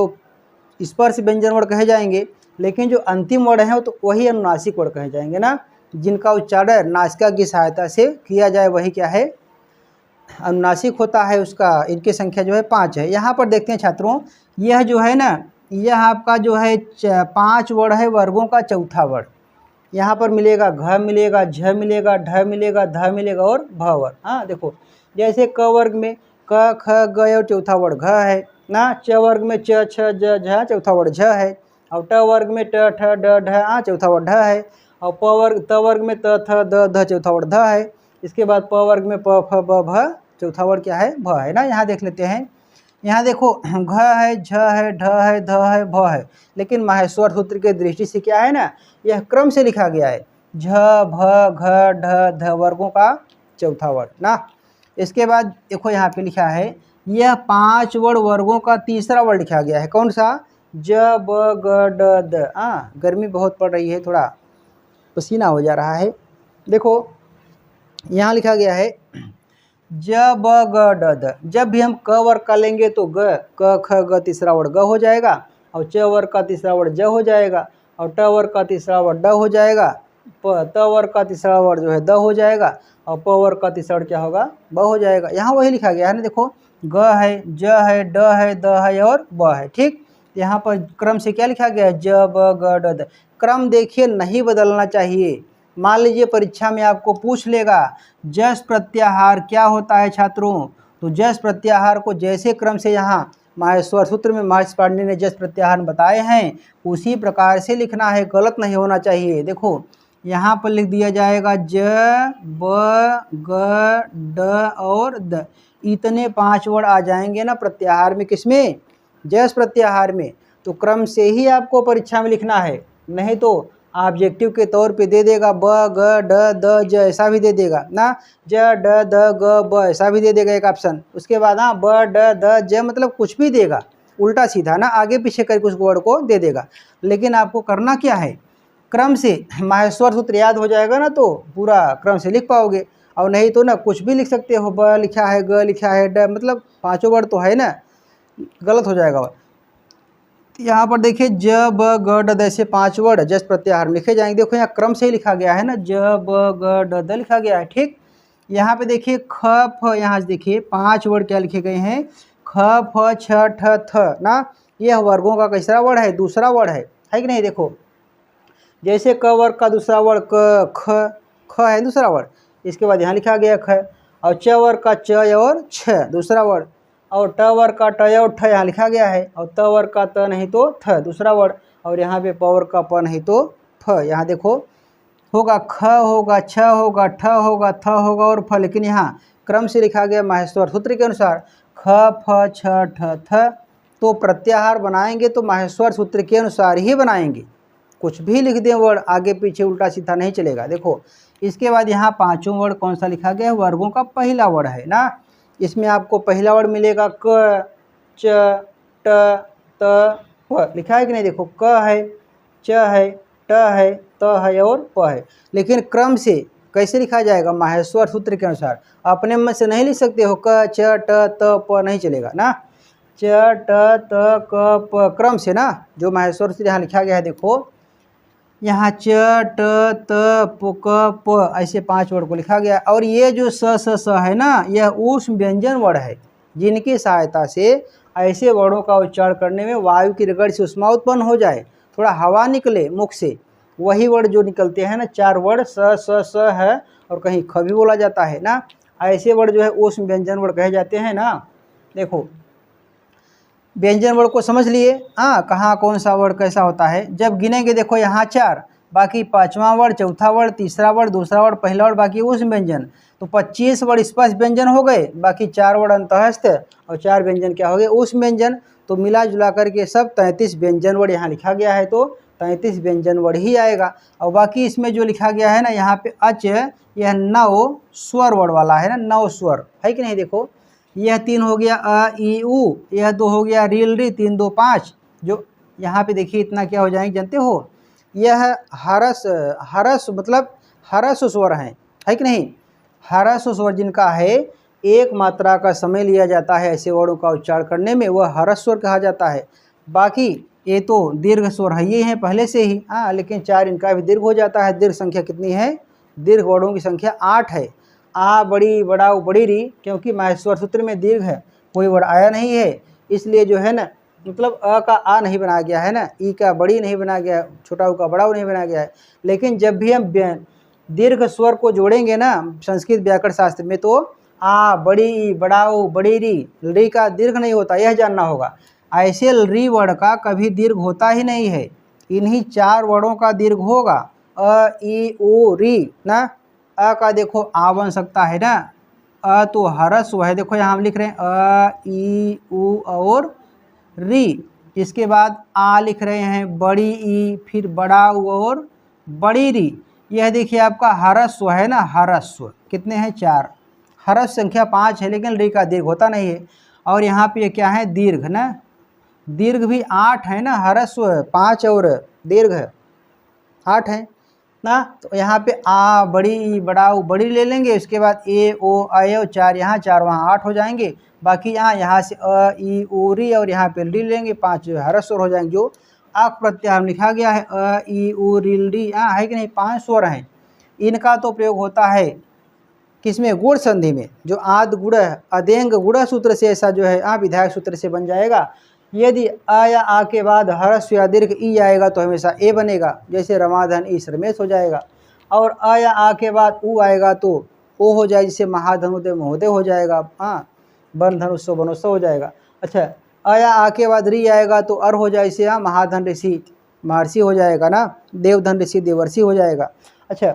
स्पर्श व्यंजन वर्ड कहे जाएंगे। लेकिन जो अंतिम वर्ड हैं तो वही अनुनासिक वर्ड कहे जाएंगे ना, जिनका उच्चारण नासिका की सहायता से किया जाए, वही क्या है, अनुनासिक होता है। उसका इनकी संख्या जो है 5 है। यहाँ पर देखते हैं छात्रों, यह जो है ना, यह आपका जो है 5 वर्ड है वर्गों का चौथा वर्ड। यहाँ पर मिलेगा घ मिलेगा, झ मिलेगा, ढ मिलेगा, ध मिलेगा और भ वर्ग। हाँ देखो, जैसे क वर्ग में क, ख, ग और चौथा वर्ड घ है ना, च वर्ग में च, छ, ज, झ, चौथा वर्ड झ है, और ट वर्ग में ट, ठ, ड, ढ, चौथा वर्ड ढ है, और त वर्ग में त, थ, द, ध, चौथा वर्ड ध है। इसके बाद प वर्ग में प, फ, ब, भ, चौथा वर्ड क्या है, भ है ना। यहाँ देख लेते हैं, यहाँ देखो घ है, झ है, ढ है, ध है, भ है, लेकिन माहेश्वर सूत्र के दृष्टि से क्या है ना, यह क्रम से लिखा गया है, झ, भ, घ, ढ, ध वर्गों का चौथा वर्ड ना। इसके बाद देखो यहाँ पे लिखा है, यह 5 वर्गों का तीसरा वर्ड लिखा गया है। कौन सा, ज, ब, ग, ड, द। गर्मी बहुत पड़ रही है, थोड़ा पसीना हो जा रहा है। देखो यहाँ लिखा गया है ज, ब, ग, ड, द। जब भी हम क वर्ग का लेंगे तो ग, क, ख, ग तीसरा वर्ड ग हो जाएगा, और च वर्ग का तीसरा वर्ड ज हो जाएगा, और ट वर्ग का तीसरा वर्ड ड हो जाएगा, त वर्ग का तीसरा वर्ड जो है द हो जाएगा, और प वर्ग का तीसरा वर्ड क्या होगा, ब हो जाएगा। यहाँ वही लिखा गया है ना, देखो ग है, ज है, ड है, द है और ब है, ठीक। यहाँ पर क्रम से क्या लिखा गया है, ज, ब, ग, ड, द। क्रम देखिए नहीं बदलना चाहिए। मान लीजिए परीक्षा में आपको पूछ लेगा जस प्रत्याहार क्या होता है छात्रों, तो जस प्रत्याहार को जैसे क्रम से यहाँ माहेश्वर सूत्र में महर्षि पाणिनि ने जस प्रत्याहार बताए हैं उसी प्रकार से लिखना है, गलत नहीं होना चाहिए। देखो यहाँ पर लिख दिया जाएगा ज, ब, ग, ड और द, इतने 5 वर्ड आ जाएंगे ना प्रत्याहार में, किसमें, जस प्रत्याहार में। तो क्रम से ही आपको परीक्षा में लिखना है, नहीं तो ऑब्जेक्टिव के तौर पे दे देगा ब, ग, ड, द, ज ऐसा भी दे देगा ना, ज, ड, द, ग, ब ऐसा भी दे देगा एक ऑप्शन। उसके बाद हाँ ब, ड, द, ज मतलब कुछ भी देगा, उल्टा सीधा ना, आगे पीछे करके उस वर्ड को दे देगा। लेकिन आपको करना क्या है, क्रम से माहेश्वर सूत्र याद हो जाएगा ना तो पूरा क्रम से लिख पाओगे, और नहीं तो ना कुछ भी लिख सकते हो, ब लिखा है, ग लिखा है, ड, मतलब 5 वर्ड तो है ना, गलत हो जाएगा। यहाँ पर देखिए ज, ब, ग, ड, द ऐसे 5 वर्ड जस प्रत्याहार लिखे जाएंगे। देखो यहाँ क्रम से ही लिखा गया है ना, ज, ब, ग, ड, द लिखा गया है, ठीक। यहाँ पे देखिए ख, फ, यहाँ से देखिए 5 वर्ड क्या लिखे गए हैं, ख, फ, छ, ठ, थ ना। यह वर्गों का कैसा वर्ड है, दूसरा वर्ड है कि नहीं। देखो जैसे क वर्ग का दूसरा वर्ड क, ख, ख है दूसरा वर्ड, इसके बाद यहाँ लिखा गया ख, और च वर्ग का च और छ दूसरा वर्ड, और ट वर्ग का ट और ठ यहाँ लिखा गया है, और त वर्ग का त नहीं तो थ दूसरा वर्ड, और यहाँ पे प वर्ग का प नहीं तो फ। यहाँ देखो होगा ख होगा छ होगा ठ होगा थ होगा और फ, लेकिन यहाँ क्रम से लिखा गया माहेश्वर सूत्र के अनुसार ख फ छ ठ थ। तो प्रत्याहार बनाएंगे तो माहेश्वर सूत्र के अनुसार ही बनाएंगे, कुछ भी लिख दें वर्ड आगे पीछे उल्टा सीधा नहीं चलेगा। देखो इसके बाद यहाँ पांचों वर्ड कौन सा लिखा गया है, वर्गों का पहला वर्ड है ना। इसमें आपको पहला वर्ड मिलेगा क च ट त प, लिखा है कि नहीं। देखो क है, च है, ट है, त है और प है, लेकिन क्रम से कैसे लिखा जाएगा, माहेश्वर सूत्र के अनुसार। अपने मन से नहीं लिख सकते हो, क च ट त प नहीं चलेगा ना, च ट त क प क्रम से ना, जो माहेश्वर सूत्र यहाँ लिखा गया है। देखो यहाँ च ट त प क प ऐसे पांच वर्ड को लिखा गया, और ये जो स है ना, यह ऊष्म व्यंजन वर्ड है, जिनकी सहायता से ऐसे वर्डों का उच्चारण करने में वायु की रगड़ से ऊष्मा उत्पन्न हो जाए, थोड़ा हवा निकले मुख से, वही वर्ड जो निकलते हैं ना। चार वर्ड स है और कहीं ख भी बोला जाता है ना, ऐसे वर्ड जो है ऊष्म व्यंजन वर्ड कहे जाते हैं ना। देखो व्यंजन वर्ड को समझ लिए, हाँ कहाँ कौन सा वर्ड कैसा होता है। जब गिनेंगे देखो यहाँ चार, बाकी पांचवा वर्ड, चौथा वर्ड, तीसरा वर्ड, दूसरा वर्ड, पहला वर्ड, बाकी ऊष्म व्यंजन, तो 25 वर्ड स्पर्श व्यंजन हो गए, बाकी 4 वर्ड अंतःस्थ और 4 व्यंजन क्या हो गए, ऊष्म व्यंजन। तो मिला जुला करके सब 33 व्यंजन वर्ड यहाँ लिखा गया है, तो 33 व्यंजन वर्ड ही आएगा। और बाकी इसमें जो लिखा गया है ना यहाँ पे अच, यह 9 स्वर वर्ड वाला है ना, 9 स्वर है कि नहीं। देखो यह 3 हो गया अ ई उ, यह 2 हो गया रील री, 3 2 5, जो यहाँ पे देखिए इतना क्या हो जाएंगे जानते हो, यह हरस हरस मतलब हरस स्वर है कि नहीं। हरस स्वर जिनका है, एक मात्रा का समय लिया जाता है ऐसे वर्डों का उच्चारण करने में, वह हरस स्वर कहा जाता है। बाकी ये तो दीर्घ स्वर है, ये हैं पहले से ही, हाँ लेकिन 4 इनका भी दीर्घ हो जाता है। दीर्घ संख्या कितनी है, दीर्घ वर्डों की संख्या 8 है। आ बड़ी बड़ा बड़ी री, क्योंकि माहेश्वर सूत्र में दीर्घ है, कोई वर्ड आया नहीं है, इसलिए जो है ना, मतलब अ का आ नहीं बनाया गया है ना, ई का बड़ी नहीं बनाया गया, छोटा ऊ का बड़ा नहीं बनाया गया है। लेकिन जब भी हम दीर्घ स्वर को जोड़ेंगे ना संस्कृत व्याकरण शास्त्र में, तो आ बड़ी ई बड़ा ऊ बड़ी री का दीर्घ नहीं होता, यह जानना होगा। ऐसे री वर्ड का कभी दीर्घ होता ही नहीं है, इन्हीं 4 वर्डों का दीर्घ होगा, अ ई उ री ना। अ का देखो आ बन सकता है ना, अ तो हरस्व है, देखो यहाँ हम लिख रहे हैं अ ई उ और री। इसके बाद आ लिख रहे हैं बड़ी ई, फिर बड़ा उ और बड़ी री। यह देखिए आपका हरस्व है ना, हरस्व कितने हैं 4, हरस्व संख्या 5 है, लेकिन री का दीर्घ होता नहीं है। और यहाँ पे क्या है, दीर्घ ना, दीर्घ भी 8 है ना, हरस्व 5 और दीर्घ 8 है ना। तो यहाँ पे आ बड़ी बड़ा उ बड़ी ले लेंगे, उसके बाद ए ओ आए और 4 यहाँ 4 वहाँ 8 हो जाएंगे। बाकी यहाँ से अ ई उ री और यहाँ पे री लेंगे, 5 जो है हरस स्वर हो जाएंगे, जो आक प्रत्याहार लिखा गया है अ ई उ रील री, यहाँ है कि नहीं, 5 स्वर हैं। इनका तो प्रयोग होता है किसमें, गुण संधि में, जो आद गुण अदेंग गुण सूत्र से ऐसा जो है विधायक सूत्र से बन जाएगा। यदि आ या आ के बाद हरस्व या दीर्घ ई आएगा तो हमेशा ए बनेगा, जैसे रमाधन ईश रमेश हो जाएगा। और आ या आ के बाद ऊ आएगा तो ओ हो जाए, जैसे महाधनुदय महोदय हो जाएगा, हाँ वन धनुष्य बनोत्सव हो जाएगा। अच्छा आ या आ के बाद री आएगा तो अर हो जाए, जैसे महाधन ऋषि महर्षि हो जाएगा ना, देवधन ऋषि देवर्षि हो जाएगा। अच्छा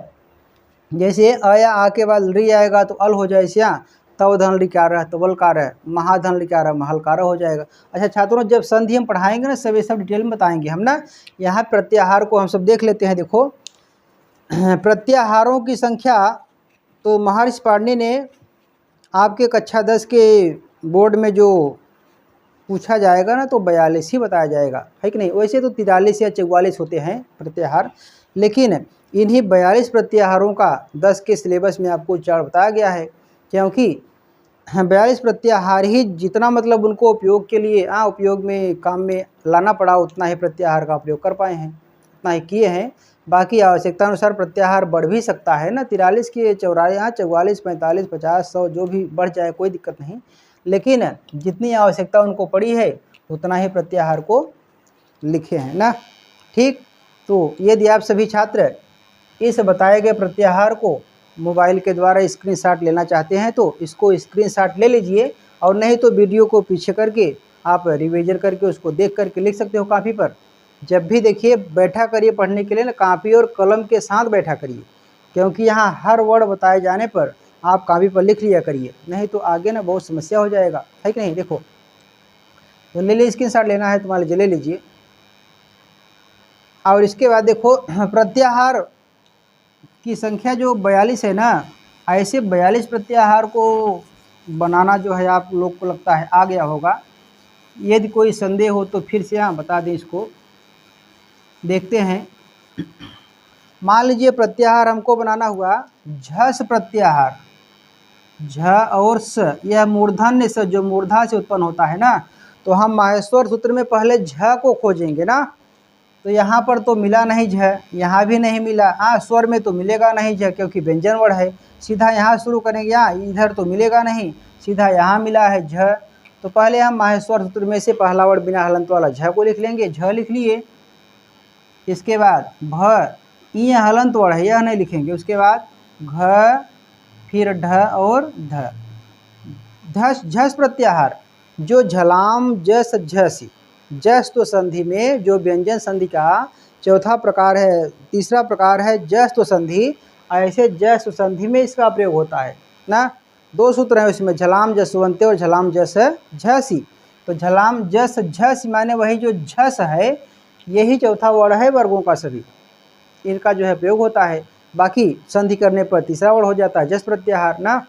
जैसे अ या आ के बाद री आएगा तो अल हो जाए, जैसे तव धन लिकार है तवलकार है, महाधन लिकार है महलकार हो जाएगा। अच्छा छात्रों, जब संधि हम पढ़ाएंगे ना सब ये सब डिटेल में बताएंगे हम ना। यहाँ प्रत्याहार को हम सब देख लेते हैं। देखो प्रत्याहारों की संख्या तो महर्षि पाणिनि ने आपके कक्षा 10 के बोर्ड में जो पूछा जाएगा ना तो 42 ही बताया जाएगा, है कि नहीं। वैसे तो 43 या 44 होते हैं प्रत्याहार, लेकिन इन्हीं 42 प्रत्याहारों का 10 के सिलेबस में आपको उच्चारण बताया गया है, क्योंकि 42 प्रत्याहार ही जितना मतलब उनको उपयोग के लिए उपयोग में काम में लाना पड़ा, उतना ही प्रत्याहार का उपयोग कर पाए हैं, उतना ही किए हैं। बाकी आवश्यकता अनुसार प्रत्याहार बढ़ भी सकता है ना, 43 के 44 44 45 50 100 जो भी बढ़ जाए कोई दिक्कत नहीं, लेकिन जितनी आवश्यकता उनको पड़ी है उतना ही प्रत्याहार को लिखे हैं ना। ठीक, तो यदि आप सभी छात्र इस बताए गए प्रत्याहार को मोबाइल के द्वारा स्क्रीनशॉट लेना चाहते हैं तो इसको स्क्रीनशॉट ले लीजिए, और नहीं तो वीडियो को पीछे करके आप रिवीजन करके उसको देख करके लिख सकते हो कापी पर। जब भी देखिए बैठा करिए पढ़ने के लिए ना, कापी और कलम के साथ बैठा करिए, क्योंकि यहाँ हर वर्ड बताए जाने पर आप कापी पर लिख लिया करिए, नहीं तो आगे ना बहुत समस्या हो जाएगा, है कि नहीं। देखो तो ले लीजिए, स्क्रीनशॉट लेना है तो मान लीजिए ले लीजिए। और इसके बाद देखो प्रत्याहार की संख्या जो 42 है ना, ऐसे 42 प्रत्याहार को बनाना जो है आप लोग को लगता है आ गया होगा। यदि कोई संदेह हो तो फिर से यहाँ बता दें, इसको देखते हैं। मान लीजिए प्रत्याहार हमको बनाना हुआ झस प्रत्याहार, झ और स, यह मूर्धन्य स जो मूर्धा से उत्पन्न होता है ना, तो हम माहेश्वर सूत्र में पहले झ को खोजेंगे ना। तो यहाँ पर तो मिला नहीं झ, यहाँ भी नहीं मिला। हाँ, स्वर में तो मिलेगा नहीं झ क्योंकि व्यंजन वर्ण है। सीधा यहाँ शुरू करेंगे, यहाँ इधर तो मिलेगा नहीं, सीधा यहाँ मिला है झ। तो पहले हम माहेश्वर सूत्र में से पहला वर्ड बिना हलंत वाला झ को लिख लेंगे, झ लिख लिए। इसके बाद भ, ये हलंत वर्ड है, यह नहीं लिखेंगे। उसके बाद घ, फिर ढ और ध। धस झस प्रत्याहार जो झलाम जस झसी, जस तो संधि में जो व्यंजन संधि का चौथा प्रकार है, तीसरा प्रकार है जस तो संधि। ऐसे जस तो संधि में इसका प्रयोग होता है ना। दो सूत्र हैं उसमें, झलाम जसवंते और झलाम जस झसी। तो झलाम जस झसी माने वही जो झस है, यही चौथा वर्ण है वर्गों का सभी, इनका जो है प्रयोग होता है। बाकी संधि करने पर तीसरा वर्ण हो जाता है जस प्रत्याहार ना।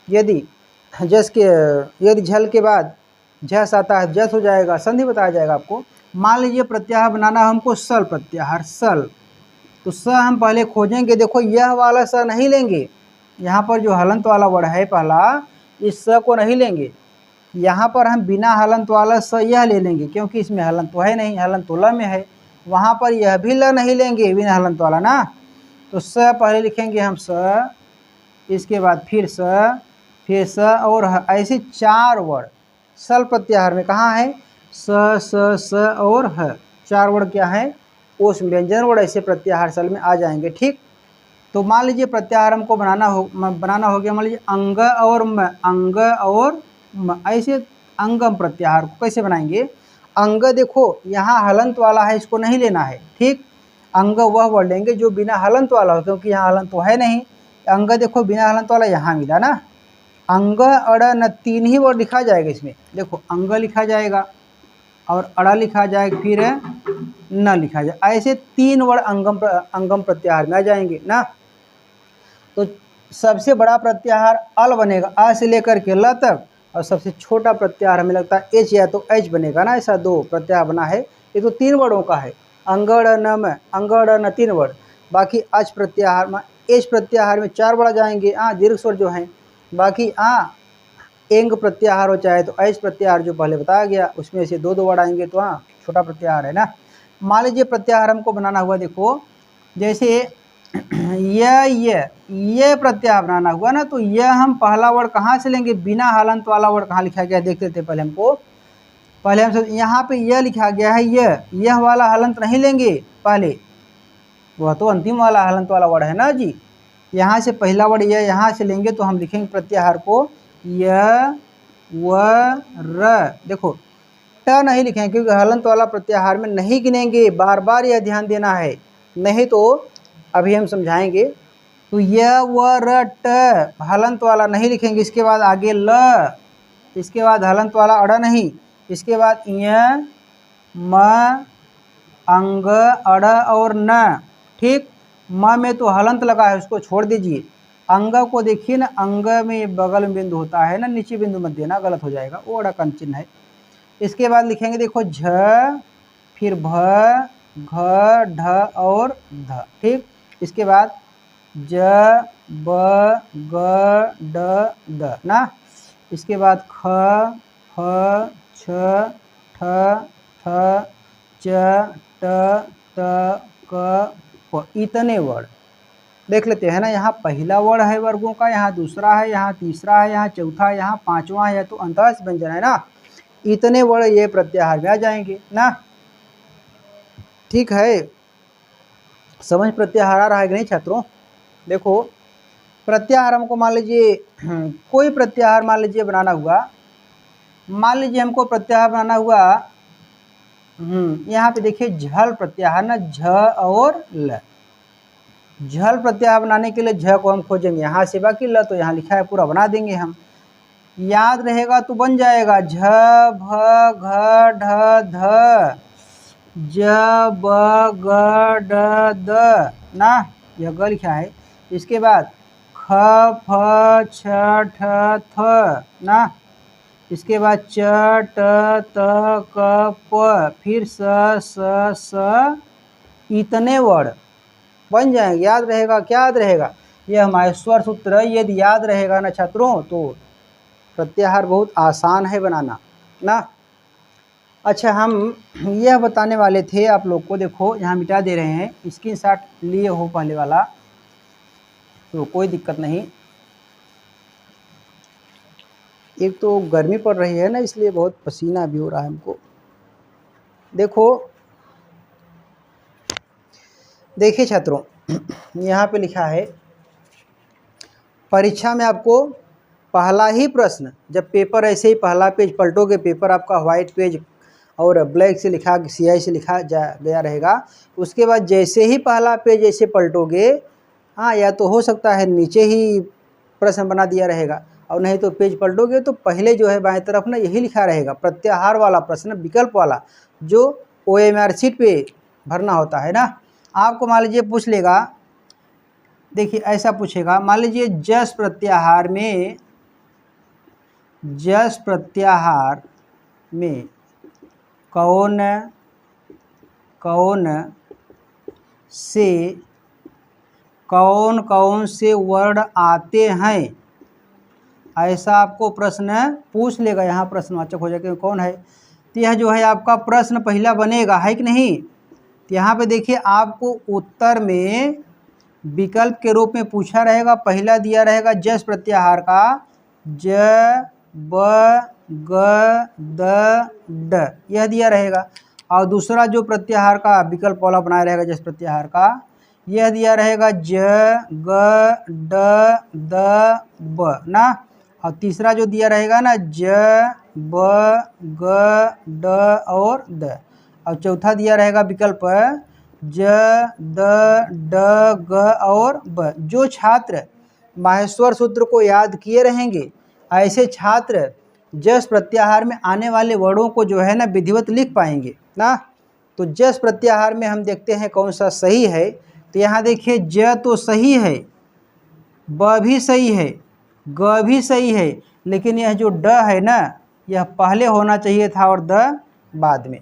यदि जस के, यदि झल के बाद झस आता है जस हो जाएगा, संधि बताया जाएगा आपको। मान लीजिए प्रत्याहार बनाना हमको सल प्रत्याहार, सल। तो स हम पहले खोजेंगे, देखो यह वाला स नहीं लेंगे, यहाँ पर जो हलंत वाला वर्ड है पहला, इस स को नहीं लेंगे। यहाँ पर हम बिना हलंत वाला स यह ले लेंगे, क्योंकि इसमें हलंत तो है नहीं, हलंत तो ल में है। वहाँ पर यह भी ल नहीं लेंगे बिना हलंत वाला ना। तो स पहले लिखेंगे हम स, इसके बाद फिर स, फिर स और ह, ऐसे चार वर्ड सल प्रत्याहार में कहाँ है, स स स और ह, चार वर्ड क्या है, उस व्यंजन वर्ड ऐसे प्रत्याहार सल में आ जाएंगे। ठीक, तो मान लीजिए प्रत्याहार हमको बनाना हो गया। मान लीजिए अंग और म, अंग और म, ऐसे अंगम प्रत्याहार को कैसे बनाएंगे। अंग देखो यहाँ हलंत वाला है, इसको नहीं लेना है। ठीक, अंग वह वर्ड लेंगे जो बिना हलंत वाला हो, क्योंकि यहाँ हलंत तो है नहीं। अंग देखो बिना हलंत वाला यहाँ मिला ना। अंग अड़ न, तीन ही वर्ड लिखा जाएगा इसमें। देखो अंग लिखा जाएगा और अड़ा लिखा जाएगा, फिर न लिखा जाए, ऐसे तीन वर्ड अंगम प्रत्याहार में आ जाएंगे ना। तो सबसे बड़ा प्रत्याहार अल बनेगा, अ से लेकर के ल तक, और सबसे छोटा प्रत्याहार हमें लगता है एच या तो एच बनेगा ना। ऐसा दो प्रत्याहार बना है, ये तो तीन वर्डों का है। अंगड़ न में, अंगड़ न तीन वर्ड, बाकी अच प्रत्याहार में, एच प्रत्याहार में चार वर्ड आ जाएंगे। दीर्घ स्वर जो हैं, बाकी एंग प्रत्याहार हो चाहे तो एच प्रत्याहार जो पहले बताया गया, उसमें से दो दो वर्ड आएंगे, तो छोटा प्रत्याहार है ना। मान लीजिए प्रत्याहार हमको बनाना हुआ, देखो जैसे ये प्रत्याहार बनाना हुआ ना, तो यह हम पहला वर्ड कहाँ से लेंगे, बिना हलंत वाला वर्ड कहाँ लिखा गया देखते थे पहले हमको। पहले हम यहाँ पे यह लिखा गया है, यह वाला हलंत नहीं लेंगे पहले, वह तो अंतिम वाला हलंत वाला वर्ड है ना जी। यहाँ से पहला वर्ड यह यहाँ से लेंगे, तो हम लिखेंगे प्रत्याहार को य व र। देखो ट नहीं लिखेंगे क्योंकि हलंत वाला प्रत्याहार में नहीं गिनेंगे, बार बार यह ध्यान देना है, नहीं तो अभी हम समझाएंगे। तो य व र ट हलंत वाला नहीं लिखेंगे, इसके बाद आगे ल, इसके बाद हलंत वाला अड़ा नहीं, इसके बाद य म अंग अड़ और न। ठीक, म में तो हलंत लगा है, उसको छोड़ दीजिए। अंग को देखिए ना, अंग में बगल में बिंदु होता है ना, नीचे बिंदु मत देना, गलत हो जाएगा, वो अड़ा का चिन्ह है। इसके बाद लिखेंगे देखो झ, फिर भ, घ, ढ और ध। ठीक, इसके बाद ज, ब, ग, ड, द ना। इसके बाद ख, ह, छ, ठ, ठ, च, ट, त, क, प, इतने वर्ड देख लेते हैं ना। यहाँ पहला वर्ड है वर्गों का, यहाँ दूसरा है, यहाँ तीसरा है, यहाँ चौथा है, यहाँ पांचवा है, तो अंतःस्थ व्यंजन है ना। इतने वर्ड ये प्रत्याहार में आ जाएंगे ना। ठीक है, समझ प्रत्याहार आ रहा है कि नहीं छात्रों। देखो प्रत्याहार हमको मान लीजिए कोई प्रत्याहार मान लीजिए बनाना हुआ, मान लीजिए हमको प्रत्याहार बनाना हुआ यहाँ पे देखिए झल प्रत्याहार ना, झ और ल। झल प्रत्याहार बनाने के लिए झ को हम खोजेंगे यहाँ से, बाकी ल तो यहाँ लिखा है पूरा बना देंगे हम। याद रहेगा तो बन जाएगा झ भ घ ढ ध ज ब ग ड द ना, यह ग लिखा है। इसके बाद ख फ छ ठ थ ना, इसके बाद च ट त क प, फिर स स इतने वर्ड बन जाएंगे। याद रहेगा, क्या याद रहेगा? यह हमारे स्वर सूत्र है। यदि याद रहेगा ना छात्रों तो प्रत्याहार बहुत आसान है बनाना ना। अच्छा, हम यह बताने वाले थे आप लोग को, देखो यहाँ मिटा दे रहे हैं, स्क्रीनशॉट लिए हो पहले वाला तो कोई दिक्कत नहीं। एक तो गर्मी पड़ रही है ना, इसलिए बहुत पसीना भी हो रहा है हमको। देखो, देखिए छात्रों, यहाँ पे लिखा है परीक्षा में आपको पहला ही प्रश्न, जब पेपर ऐसे ही पहला पेज पलटोगे, पेपर आपका व्हाइट पेज और ब्लैक से लिखा, स्याही से लिखा गया रहेगा, उसके बाद जैसे ही पहला पेज ऐसे पलटोगे, हाँ, या तो हो सकता है नीचे ही प्रश्न बना दिया रहेगा, और नहीं तो पेज पलटोगे तो पहले जो है बाएं तरफ ना यही लिखा रहेगा प्रत्याहार वाला प्रश्न, विकल्प वाला, जो OMR शीट पे भरना होता है ना। आपको मान लीजिए पूछ लेगा, देखिए ऐसा पूछेगा, मान लीजिए जस प्रत्याहार में कौन कौन से वर्ड आते हैं, ऐसा आपको प्रश्न पूछ लेगा। यहाँ प्रश्नवाचक हो जाएगा कौन है, तो यह जो है आपका प्रश्न पहला बनेगा, है कि नहीं। तो यहाँ पे देखिए आपको उत्तर में विकल्प के रूप में पूछा रहेगा, पहला दिया रहेगा जस प्रत्याहार का ज ब ग द ड, यह दिया रहेगा, और दूसरा जो प्रत्याहार का विकल्प वाला बनाया रहेगा जस प्रत्याहार का, यह दिया रहेगा ज ग ड द ब ना, और तीसरा जो दिया रहेगा ना ज ब ग ड और द, और चौथा दिया रहेगा विकल्प ज द ड ग और ब। जो छात्र माहेश्वर सूत्र को याद किए रहेंगे, ऐसे छात्र जस प्रत्याहार में आने वाले वर्डों को जो है ना विधिवत लिख पाएंगे ना। तो जस प्रत्याहार में हम देखते हैं कौन सा सही है, तो यहाँ देखिए ज तो सही है, ब भी सही है, ग भी सही है, लेकिन यह जो ड है ना, यह पहले होना चाहिए था और द बाद में।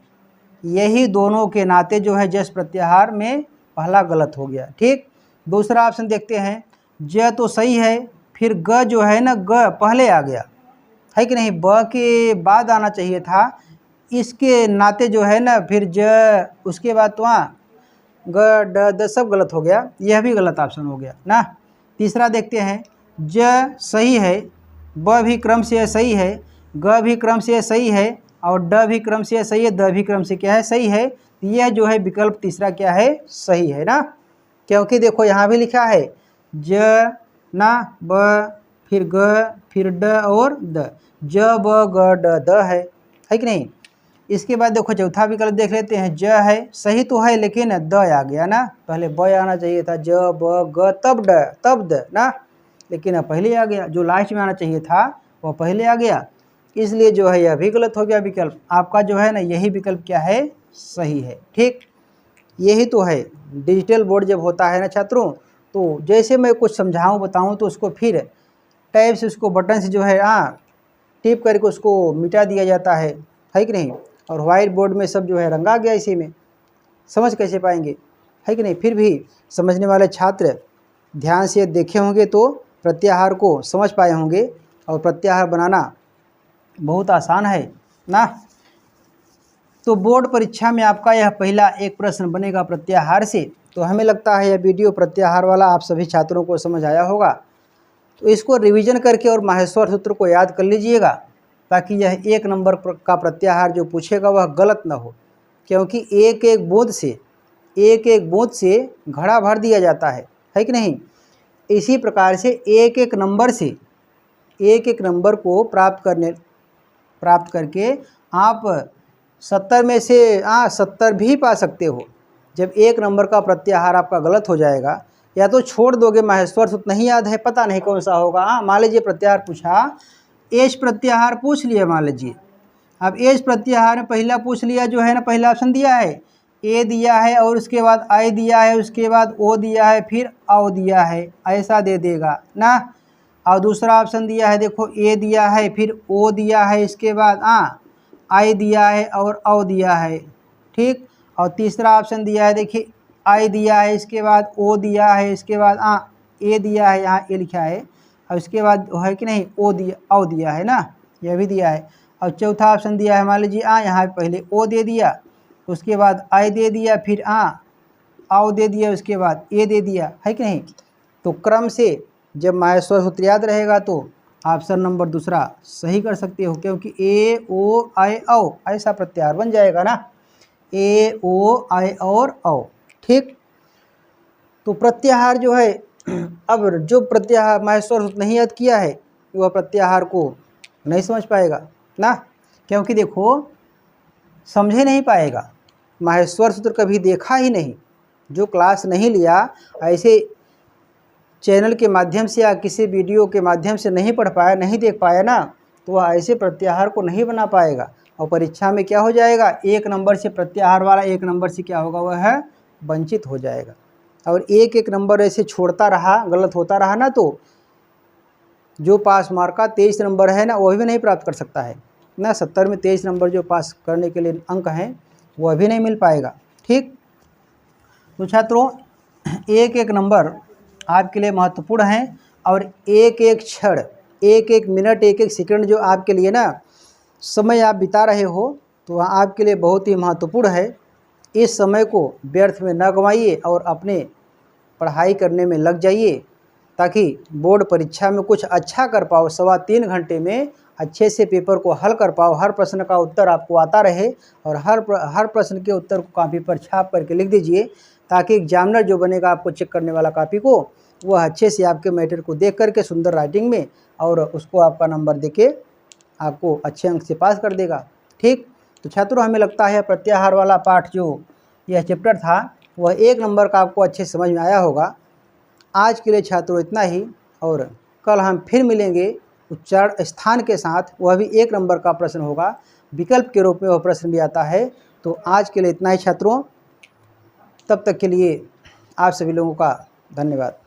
यही दोनों के नाते जो है जस प्रत्याहार में पहला गलत हो गया। ठीक, दूसरा ऑप्शन देखते हैं, ज तो सही है, फिर ग जो है ना, ग पहले आ गया, है कि नहीं, ब के बाद आना चाहिए था, इसके नाते जो है ना फिर ज, उसके बाद तो वहाँ ग ड द सब गलत हो गया, यह भी गलत ऑप्शन हो गया ना। तीसरा देखते हैं, ज सही है, ब भी क्रम से सही है, ग भी क्रम से सही है, और ड भी क्रम से सही है, द भी क्रम से क्या है, सही है। यह जो है विकल्प तीसरा क्या है, सही है ना, क्योंकि देखो यहाँ भी लिखा है ज ना, ब फिर ग फिर ड और द, ज ब ग ड द है कि नहीं। इसके बाद देखो चौथा विकल्प देख लेते हैं, ज है, सही तो है लेकिन द आ गया ना, पहले ब आना चाहिए था, ज ब ग तब ड तब द ना, लेकिन पहले आ गया, जो लास्ट में आना चाहिए था वह पहले आ गया, इसलिए जो है यह भी गलत हो गया विकल्प। आपका जो है ना यही विकल्प क्या है, सही है। ठीक, यही तो है डिजिटल बोर्ड जब होता है ना छात्रों, तो जैसे मैं कुछ समझाऊं बताऊं तो उसको फिर टैब से उसको बटन से जो है टिप करके उसको मिटा दिया जाता है कि नहीं। और वाइट बोर्ड में सब जो है रंगा गया, इसी में समझ कैसे पाएंगे, है कि नहीं। फिर भी समझने वाले छात्र ध्यान से देखे होंगे तो प्रत्याहार को समझ पाए होंगे, और प्रत्याहार बनाना बहुत आसान है ना। तो बोर्ड परीक्षा में आपका यह पहला एक प्रश्न बनेगा प्रत्याहार से। तो हमें लगता है यह वीडियो प्रत्याहार वाला आप सभी छात्रों को समझ आया होगा। तो इसको रिवीजन करके और माहेश्वर सूत्र को याद कर लीजिएगा, ताकि यह 1 नंबर का प्रत्याहार जो पूछेगा वह गलत ना हो, क्योंकि एक एक बूंद से घड़ा भर दिया जाता है कि नहीं। इसी प्रकार से एक एक नंबर को प्राप्त करके आप 70 में से 70 भी पा सकते हो। जब एक नंबर का प्रत्याहार आपका गलत हो जाएगा या तो छोड़ दोगे माहेश्वर सूत्र नहीं याद है, पता नहीं कौन सा होगा। मान लीजिए प्रत्याहार पूछा, एच प्रत्याहार पूछ लिया मान लीजिए। अब एच प्रत्याहार में पहला पूछ लिया जो है ना, पहला ऑप्शन दिया है ए दिया है और उसके बाद आई दिया है, उसके बाद ओ दिया है, फिर औ दिया है, ऐसा दे देगा ना। और दूसरा ऑप्शन दिया है, देखो ए दिया है, फिर ओ दिया है, इसके बाद आई दिया है और औ दिया है, ठीक। और तीसरा ऑप्शन दिया है, देखिए आई दिया है, इसके बाद ओ दिया है, इसके बाद ए दिया है, यहाँ ए लिखा है, और इसके बाद है कि नहीं ओ दिया है ना, यह भी दिया है। और चौथा ऑप्शन दिया है, मान लीजिए यहाँ पहले ओ दे दिया, उसके बाद आई दे दिया, फिर आओ दे दिया, उसके बाद ए दे दिया, है कि नहीं। तो क्रम से जब माहेश्वर सूत्र याद रहेगा तो ऑप्शन नंबर दूसरा सही कर सकते हो, क्योंकि ए ओ आई औ ऐसा प्रत्याहार बन जाएगा ना, ए ओ आई और औ, ठीक। तो प्रत्याहार जो है अब जो प्रत्याहार माहेश्वर सूत्र नहीं याद किया है वह प्रत्याहार को नहीं समझ पाएगा ना, क्योंकि देखो समझे नहीं पाएगा, माहेश्वर सूत्र कभी देखा ही नहीं। जो क्लास नहीं लिया, ऐसे चैनल के माध्यम से या किसी वीडियो के माध्यम से नहीं पढ़ पाया, नहीं देख पाया ना, तो वह ऐसे प्रत्याहार को नहीं बना पाएगा। और परीक्षा में क्या हो जाएगा, एक नंबर से प्रत्याहार वाला एक नंबर से क्या होगा, वह है वंचित हो जाएगा। और एक एक नंबर ऐसे छोड़ता रहा, गलत होता रहा ना, तो जो पास मार्क का 23 नंबर है ना, वह भी नहीं प्राप्त कर सकता है ना। 70 में 23 नंबर जो पास करने के लिए अंक हैं वह भी नहीं मिल पाएगा, ठीक। तो छात्रों एक एक नंबर आपके लिए महत्वपूर्ण है, और एक एक क्षण, एक एक मिनट, एक एक सेकंड जो आपके लिए ना समय आप बिता रहे हो, तो वह आपके लिए बहुत ही महत्वपूर्ण है। इस समय को व्यर्थ में न गंवाइए और अपने पढ़ाई करने में लग जाइए, ताकि बोर्ड परीक्षा में कुछ अच्छा कर पाओ। 3.25 घंटे में अच्छे से पेपर को हल कर पाओ, हर प्रश्न का उत्तर आपको आता रहे, और हर प्रश्न के उत्तर को कॉपी पर छाप करके लिख दीजिए, ताकि एग्जामिनर जो बनेगा आपको चेक करने वाला कॉपी को, वह अच्छे से आपके मैटर को देख करके सुंदर राइटिंग में और उसको आपका नंबर देके आपको अच्छे अंक से पास कर देगा, ठीक। तो छात्रों हमें लगता है प्रत्याहार वाला पाठ जो यह चैप्टर था वह एक नंबर का आपको अच्छे समझ में आया होगा। आज के लिए छात्रों इतना ही, और कल हम फिर मिलेंगे उच्चारण स्थान के साथ, वह भी एक नंबर का प्रश्न होगा, विकल्प के रूप में वह प्रश्न भी आता है। तो आज के लिए इतना ही छात्रों, तब तक के लिए आप सभी लोगों का धन्यवाद।